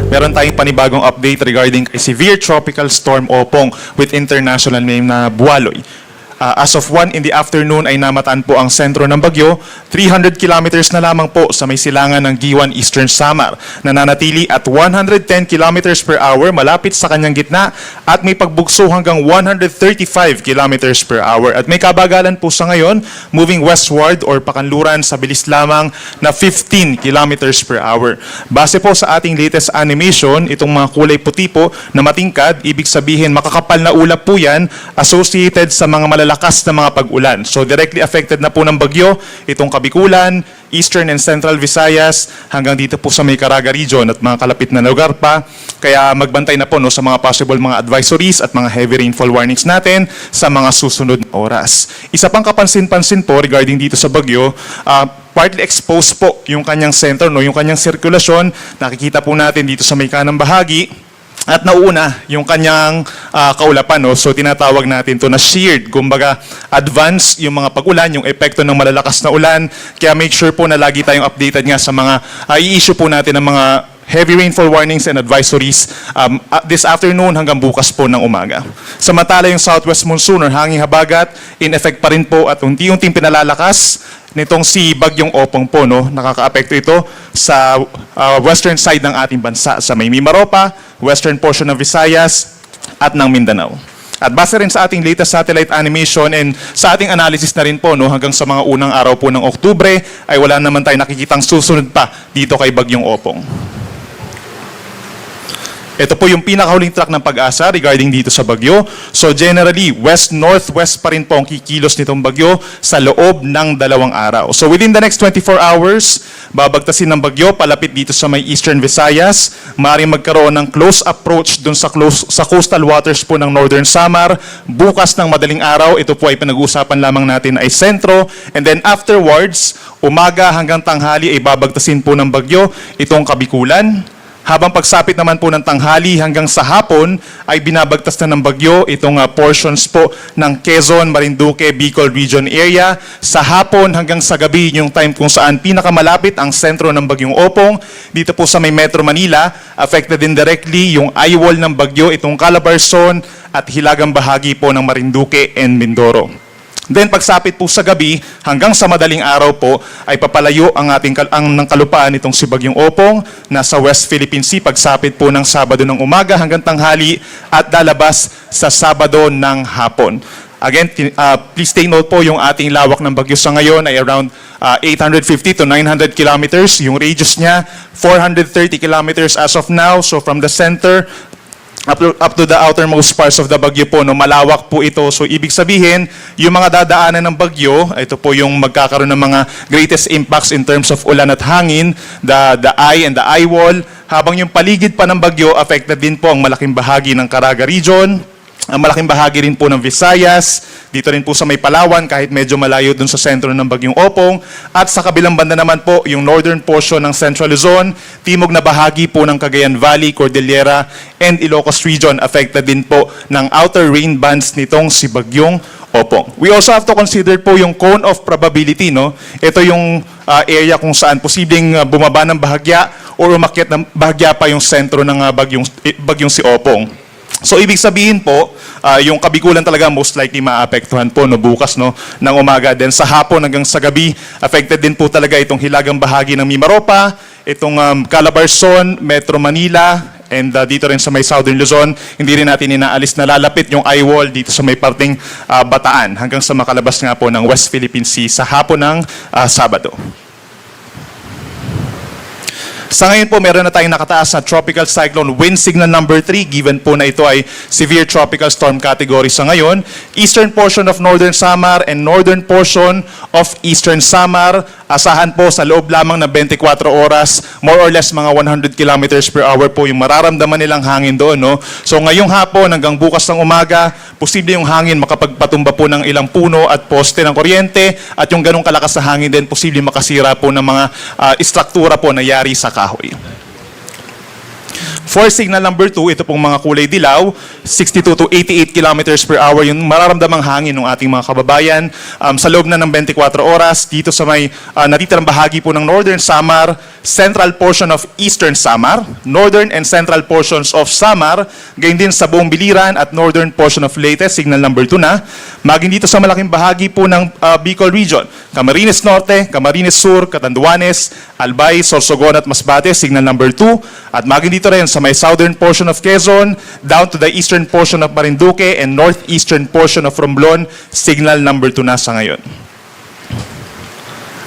meron tayong panibagong update regarding a severe tropical storm Opong with international name na Bualoy. As of 1 in the afternoon ay namataan po ang sentro ng bagyo, 300 kilometers na lamang po sa may silangan ng Giwan, Eastern Samar. Nananatili at 110 kilometers per hour malapit sa kanyang gitna at may pagbugso hanggang 135 kilometers per hour. At may kabagalan po sa ngayon, moving westward or pakanluran sa bilis lamang na 15 kilometers per hour. Base po sa ating latest animation, itong mga kulay puti po na matingkad, ibig sabihin makakapal na ulap po yan associated sa mga malalakas na mga pag-ulan. So directly affected na po ng bagyo itong Kabikulan, Eastern and Central Visayas hanggang dito po sa may Caraga region at mga kalapit na lugar pa. Kaya magbantay na po sa mga possible mga advisories at mga heavy rainfall warnings natin sa mga susunod na oras. Isa pang kapansin-pansin po regarding dito sa bagyo, partly exposed po yung kanyang center, yung kanyang sirkulasyon. Nakikita po natin dito sa may kanang bahagi. At nauna, yung kanyang kaulapan, so tinatawag natin to na sheared, kumbaga advance yung mga pag-ulan, yung epekto ng malalakas na ulan. Kaya make sure po na lagi tayong updated nga sa mga i-issue po natin ng mga heavy rainfall warnings and advisories this afternoon hanggang bukas po ng umaga. Samantala yung southwest monsoon or hanging habagat, in effect pa rin po at unti-unting pinalalakas nitong si Bagyong Opong po, nakaka-apekto ito sa western side ng ating bansa, sa may Mimaropa, western portion ng Visayas at ng Mindanao. At base rin sa ating latest satellite animation and sa ating analysis na rin po, hanggang sa mga unang araw po ng Oktubre, ay wala naman tayo nakikitang susunod pa dito kay Bagyong Opong. Ito po yung pinakahuling track ng Pag-asa regarding dito sa bagyo. So generally, west-northwest pa rin po ang kikilos nitong bagyo sa loob ng 2 araw. So within the next 24 hours, babagtasin ng bagyo palapit dito sa may Eastern Visayas. Maaaring magkaroon ng close approach dun sa coastal waters po ng Northern Samar. Bukas ng madaling araw, ito po ay pinag-uusapan lamang natin ay sentro. And then afterwards, umaga hanggang tanghali ay babagtasin po ng bagyo itong Kabikulan. Habang pagsapit naman po ng tanghali hanggang sa hapon ay binabagtas na ng bagyo itong portions po ng Quezon, Marinduque, Bicol region area. Sa hapon hanggang sa gabi yung time kung saan pinakamalapit ang sentro ng Bagyong Opong. Dito po sa may Metro Manila, affected indirectly yung eyewall ng bagyo, itong Calabarzon at hilagang bahagi po ng Marinduque and Mindoro. Then pagsapit po sa gabi hanggang sa madaling araw po ay papalayo ang ng kalupaan itong si Bagyong Opong nasa West Philippine Sea pagsapit po ng Sabado ng umaga hanggang tanghali at lalabas sa Sabado ng hapon. Again, please take note po yung ating lawak ng bagyo sa ngayon ay around 850 to 900 kilometers. Yung radius niya, 430 kilometers as of now. So from the center up to the outermost parts of the bagyo po, malawak po ito. So ibig sabihin, yung mga dadaanan ng bagyo, ito po yung magkakaroon ng mga greatest impacts in terms of ulan at hangin, the eye and the eye wall, habang yung paligid pa ng bagyo, affected din po ang malaking bahagi ng Caraga region, ang malaking bahagi rin po ng Visayas, dito rin po sa may Palawan kahit medyo malayo dun sa sentro ng Bagyong Opong, at sa kabilang banda naman po yung northern portion ng Central Luzon, timog na bahagi po ng Cagayan Valley, Cordillera, and Ilocos region, affected din po ng outer rain bands nitong si Bagyong Opong. We also have to consider po yung cone of probability. Ito yung area kung saan posibleng bumaba ng bahagya o umakyat ng bahagya pa yung sentro ng bagyong si Opong. So ibig sabihin po, yung Kabikulan talaga most likely maapektuhan po bukas ng umaga. Then sa hapon hanggang sa gabi, affected din po talaga itong hilagang bahagi ng Mimaropa, itong Calabarzon, Metro Manila, and dito rin sa may Southern Luzon. Hindi rin natin inaalis na lalapit yung eye wall dito sa may parting Bataan hanggang sa makalabas nga po ng West Philippine Sea sa hapon ng Sabado. Sa ngayon po, meron na tayong nakataas na tropical cyclone wind signal number 3, given po na ito ay severe tropical storm category sa ngayon. Eastern portion of Northern Samar and northern portion of Eastern Samar, asahan po sa loob lamang ng 24 oras, more or less mga 100 kilometers per hour po yung mararamdaman nilang hangin doon. So ngayong hapon hanggang bukas ng umaga, posible yung hangin makapagpatumba po ng ilang puno at poste ng kuryente, at yung ganong kalakas na hangin din posible makasira po ng mga istruktura po na yari sa kahoy. For signal number 2, ito pong mga kulay dilaw, 62 to 88 kilometers per hour yung mararamdamang hangin ng ating mga kababayan sa loob na ng 24 oras dito sa may natitirang bahagi po ng Northern Samar, central portion of Eastern Samar, northern and central portions of Samar, gayon din sa buong Biliran at northern portion of Leyte, signal number 2 na. Maging dito sa malaking bahagi po ng Bicol Region, Camarines Norte, Camarines Sur, Catanduanes, Albay, Sorsogon at Masbate, signal number 2. At maging dito rin sa may southern portion of Quezon, down to the eastern portion of Marinduque and northeastern portion of Romblon, signal number 2 na sa ngayon.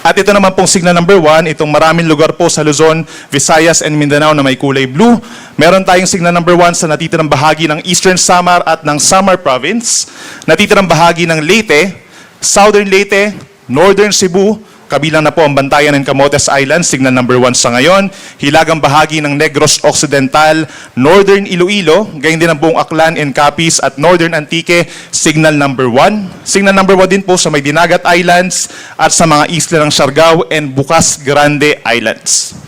At ito naman pong signal number 1, itong maraming lugar po sa Luzon, Visayas and Mindanao na may kulay blue. Meron tayong signal number 1 sa natitirang bahagi ng Eastern Samar at ng Samar Province, natitirang bahagi ng Leyte, Southern Leyte, Northern Cebu, kabilang na po ang Bantayan and Camotes Island, signal number 1 sa ngayon. Hilagang bahagi ng Negros Occidental, Northern Iloilo, gayon din ang buong Aklan and Capiz at Northern Antique, signal number 1. Signal number 1 din po sa may Dinagat Islands at sa mga isla ng Siargao and Bukas Grande Islands.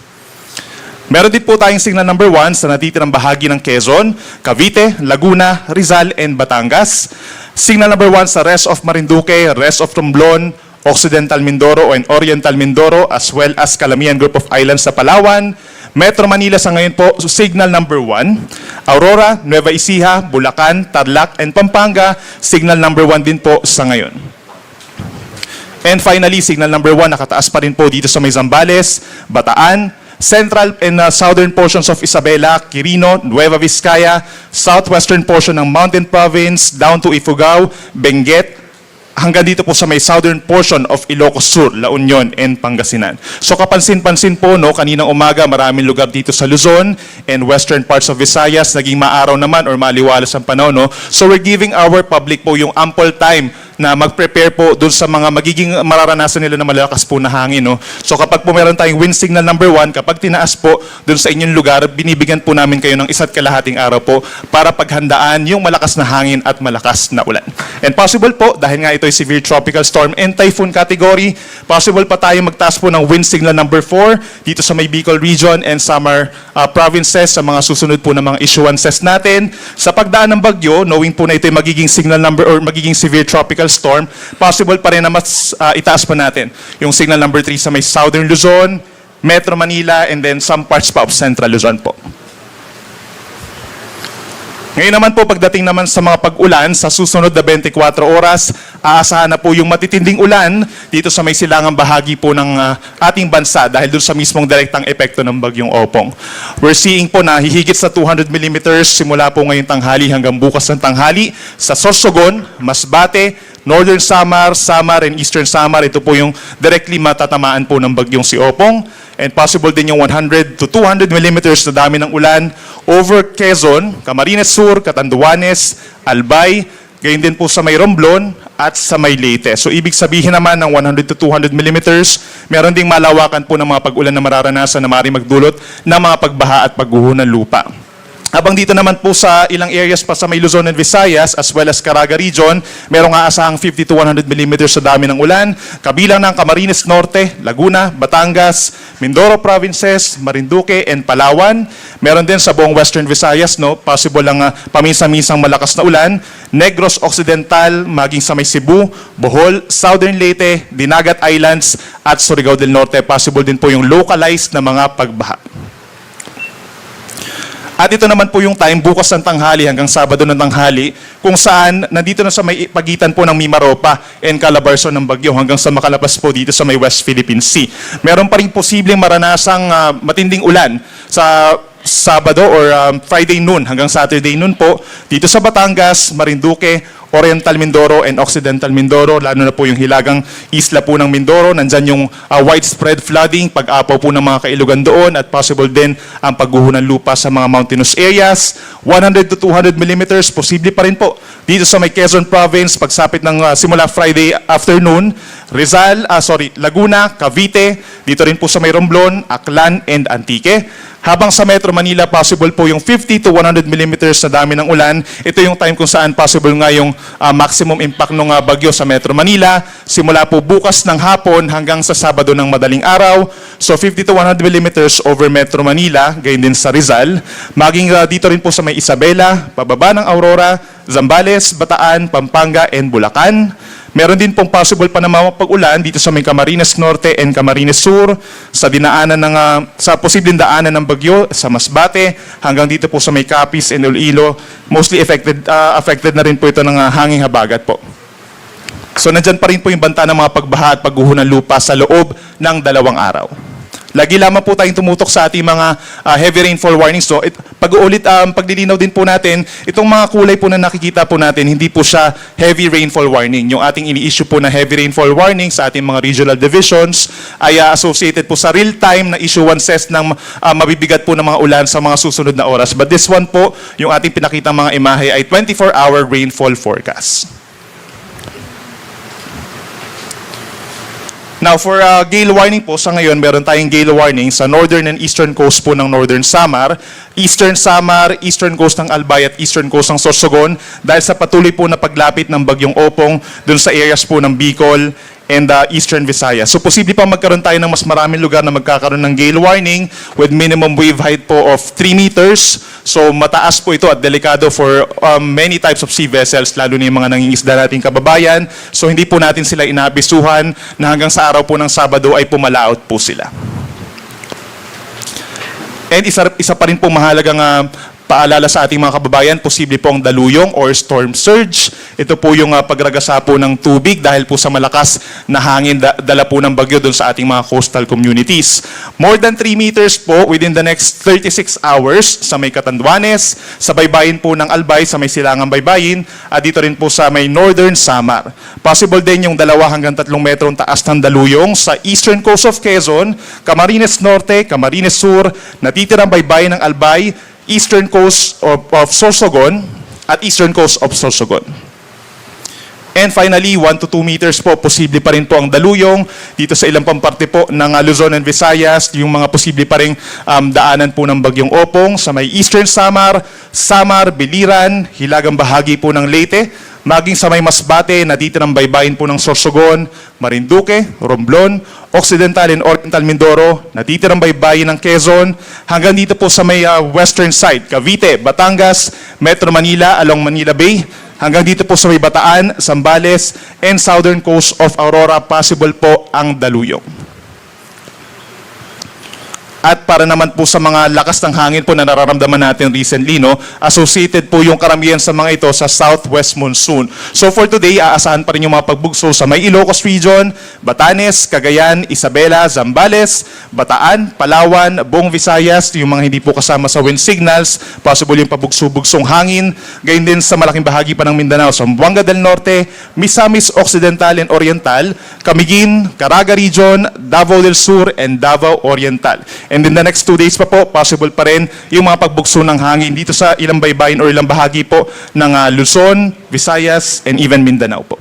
Meron din po tayong signal number 1 sa natitirang bahagi ng Quezon, Cavite, Laguna, Rizal and Batangas. Signal number 1 sa rest of Marinduque, rest of Romblon, Occidental Mindoro and Oriental Mindoro, as well as Calamian Group of Islands sa Palawan. Metro Manila sa ngayon po, signal number 1. Aurora, Nueva Ecija, Bulacan, Tarlac, and Pampanga, signal number 1 din po sa ngayon. And finally, signal number 1, nakataas pa rin po dito sa may Zambales, Bataan, central and southern portions of Isabela, Quirino, Nueva Vizcaya, southwestern portion ng Mountain Province, down to Ifugao, Benguet, hanggang dito po sa may southern portion of Ilocos Sur, La Union, and Pangasinan. So kapansin-pansin po, no, kaninang umaga maraming lugar dito sa Luzon and western parts of Visayas, naging maaraw naman or maliwalas ang panahon. No? So we're giving our public po yung ample time na mag-prepare po dun sa mga magiging mararanasan nila na malakas po na hangin. No? So kapag po meron tayong wind signal number 1, kapag tinaas po dun sa inyong lugar, binibigyan po namin kayo ng 1.5 araw po para paghandaan yung malakas na hangin at malakas na ulan. And possible po, dahil nga ito ay severe tropical storm and typhoon category, possible pa tayo magtaas po ng wind signal number 4 dito sa may Bicol Region and Samar provinces sa mga susunod po na mga issuances natin. Sa pagdaan ng bagyo, knowing po na ito ay magiging signal number or magiging severe tropical storm, possible pa rin na mas itaas pa natin yung signal number 3 sa may Southern Luzon, Metro Manila, and then some parts pa of Central Luzon po. Ngayon naman po, pagdating naman sa mga pag-ulan, sa susunod na 24 oras, aasahan na po yung matitinding ulan dito sa may silangang bahagi po ng ating bansa dahil doon sa mismong direktang epekto ng bagyong Opong. We're seeing po na hihigit sa 200 millimeters simula po ngayong tanghali hanggang bukas ng tanghali sa Sorsogon, Masbate, Northern Samar, Samar, and Eastern Samar. Ito po yung directly matatamaan po ng bagyong si Opong. And possible din yung 100 to 200 millimeters na dami ng ulan over Quezon, Camarines Sur, Catanduanes, Albay, gayon din po sa may Romblon at sa may Leyte. So ibig sabihin naman ng 100 to 200 millimeters, meron ding malawakan po ng mga pag-ulan na mararanasan na maaaring magdulot ng mga pagbaha at pagguho ng lupa. Habang dito naman po sa ilang areas pa sa may Luzon and Visayas as well as Caraga Region, merong aasahang 50 to 100 millimeters sa dami ng ulan, kabilang ng Camarines Norte, Laguna, Batangas, Mindoro Provinces, Marinduque, and Palawan. Meron din sa buong Western Visayas, no, possible lang paminsan-minsang malakas na ulan, Negros Occidental, maging sa may Cebu, Bohol, Southern Leyte, Dinagat Islands, at Surigao del Norte. Possible din po yung localized na mga pagbaha. At ito naman po yung time bukas ng tanghali hanggang Sabado ng tanghali kung saan nandito na sa may pagitan po ng Mimaropa and Calabarzon ng bagyo hanggang sa makalabas po dito sa may West Philippine Sea. Meron pa rin posibleng maranasang matinding ulan sa Sabado or Friday noon hanggang Saturday noon po dito sa Batangas, Marinduque, Oriental Mindoro and Occidental Mindoro, lalo na po yung hilagang isla po ng Mindoro. Nandyan yung widespread flooding, pag-apaw po ng mga kailugan doon at possible din ang pagguho ng lupa sa mga mountainous areas. 100 to 200 millimeters, posible pa rin po dito sa may Quezon Province, pagsapit ng simula Friday afternoon Laguna, Cavite, dito rin po sa may Romblon, Aklan, and Antique. Habang sa Metro Manila, possible po yung 50 to 100 millimeters na dami ng ulan. Ito yung time kung saan possible nga yung maximum impact ng bagyo sa Metro Manila. Simula po bukas ng hapon hanggang sa Sabado ng madaling araw. So 50 to 100 millimeters over Metro Manila, gayon din sa Rizal. Maging dito rin po sa may Isabela, pababa ng Aurora, Zambales, Bataan, Pampanga, and Bulacan. Meron din pong possible pa na mapag-ulan dito sa may Camarines Norte and Camarines Sur, sa posibleng daanan ng bagyo sa Masbate, hanggang dito po sa may Capiz and Iloilo. Mostly affected na rin po ito ng hanging habagat po. So nandyan pa rin po yung banta ng mga pagbaha at pagguho ng lupa sa loob ng 2 araw. Lagi lamang po tayong tumutok sa ating mga heavy rainfall warnings. So, paglilinaw din po natin, itong mga kulay po na nakikita po natin, hindi po siya heavy rainfall warning. Yung ating ini-issue po na heavy rainfall warning sa ating mga regional divisions ay associated po sa real-time na issuances ng mabibigat po ng mga ulan sa mga susunod na oras. But this one po, yung ating pinakitang mga imahe ay 24-hour rainfall forecast. Now, for gale warning po, sa ngayon, meron tayong gale warning sa northern and eastern coast po ng Northern Samar, eastern coast ng Albay at eastern coast ng Sorsogon dahil sa patuloy po na paglapit ng bagyong Opong dun sa areas po ng Bicol and eastern Visayas. So, posible pa magkaroon tayo ng mas maraming lugar na magkakaroon ng gale warning with minimum wave height po of 3 meters. So, mataas po ito at delikado for many types of sea vessels, lalo na yung mga nangingisda nating kababayan. So, hindi po natin sila inaabisuhan na hanggang sa araw po ng Sabado ay pumalaot po sila. And isa pa rin po mahalagang paalala sa ating mga kababayan, posible po ang daluyong or storm surge. Ito po yung pagragasa po ng tubig dahil po sa malakas na hangin dala po ng bagyo doon sa ating mga coastal communities. More than 3 meters po within the next 36 hours sa may Catanduanes, sa baybayin po ng Albay, sa may Silangang Baybayin, at dito rin po sa may Northern Samar. Possible din yung 2 hanggang 3 metrong taas ng daluyong sa eastern coast of Quezon, Camarines Norte, Camarines Sur, natitirang baybayin ng Albay, eastern coast of Sorsogon at eastern coast of Sorsogon. And finally, 1 to 2 meters po, posible pa rin po ang daluyong dito sa ilang pamparte po ng Luzon and Visayas, yung mga posible pa rin daanan po ng bagyong Opong sa may eastern Samar, Biliran, hilagang bahagi po ng Leyte, maging sa may Masbate, natitirang baybayin po ng Sorsogon, Marinduque, Romblon, Occidental and Oriental Mindoro, natitirang baybayin ng Quezon, hanggang dito po sa may western side, Cavite, Batangas, Metro Manila along Manila Bay, hanggang dito po sa may Bataan, Zambales, and southern coast of Aurora, possible po ang daluyong. At para naman po sa mga lakas ng hangin po na nararamdaman natin recently, associated po yung karamihan sa mga ito sa southwest monsoon. So for today, aasahan pa rin yung mga pagbugso sa may Ilocos Region, Batanes, Cagayan, Isabela, Zambales, Bataan, Palawan, buong Visayas, yung mga hindi po kasama sa wind signals, possible yung pabugso-bugsong hangin, gayon din sa malaking bahagi pa ng Mindanao, Zamboanga del Norte, Misamis Occidental and Oriental, Camiguin, Caraga Region, Davao del Sur, and Davao Oriental. And in the next 2 days pa po, possible pa rin yung mga pagbugso ng hangin dito sa ilang baybayin o ilang bahagi po ng Luzon, Visayas, and even Mindanao po.